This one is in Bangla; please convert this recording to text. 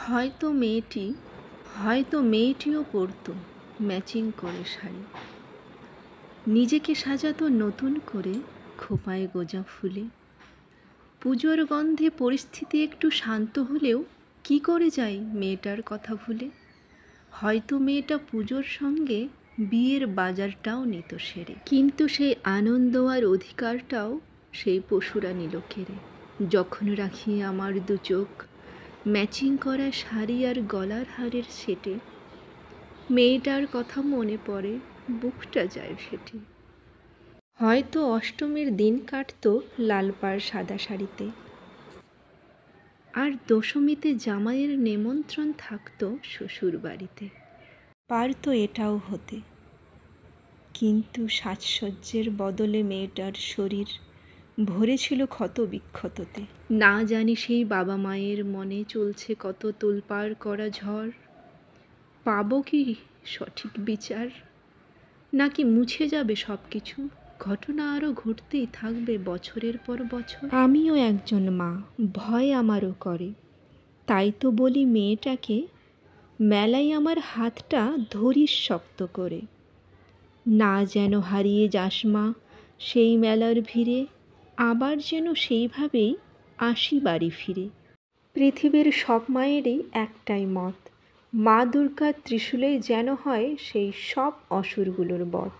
হয়তো মেয়েটি হয়তো মেয়েটিও পরতো ম্যাচিং করে শাড়ি, নিজেকে সাজাতো নতুন করে খোঁপায় গোজা ফুলে। পুজোর গন্ধে পরিস্থিতি একটু শান্ত হলেও কি করে যায় মেয়েটার কথা ভুলে। হয়তো মেয়েটা পুজোর সঙ্গে বিয়ের বাজারটাও নিত সেরে, কিন্তু সেই আনন্দ আর অধিকারটাও সেই পশুরা নিল কেড়ে। যখন রাখি আমার দু চোখ ম্যাচিং করা শাড়ি আর গলার হারের সেটে, মেয়েটার কথা মনে পড়ে, বুকটা যায় ফেটে। হয়তো অষ্টমীর দিন কাটতো লাল পাড় সাদা শাড়িতে, আর দশমীতে জামাইয়ের নেমন্ত্রণ থাকতো শ্বশুর বাড়িতে। পারতো এটাও হতে, কিন্তু সাজসজ্জের বদলে মেয়েটার শরীর ভরেছিল ক্ষত বিক্ষততে। না জানি সেই বাবা মায়ের মনে চলছে কত তোলপাড় করা ঝড়। পাবো কি সঠিক বিচার, নাকি মুছে যাবে সব কিছু? ঘটনা আরও ঘটতেই থাকবে বছরের পর বছর। আমিও একজন মা, ভয় আমারও করে, তাই তো বলি মেয়েটাকে, মেলায় আমার হাতটা ধরিস শক্ত করে। না যেন হারিয়ে যাস মা সেই মেলার ভিড়ে, আবার যেন সেইভাবেই আসি বাড়ি ফিরে। পৃথিবীর সব মায়েরই একটাই মত, মা দুর্গার ত্রিশূলেই যেন হয় সেই সব অসুরগুলোর বধ।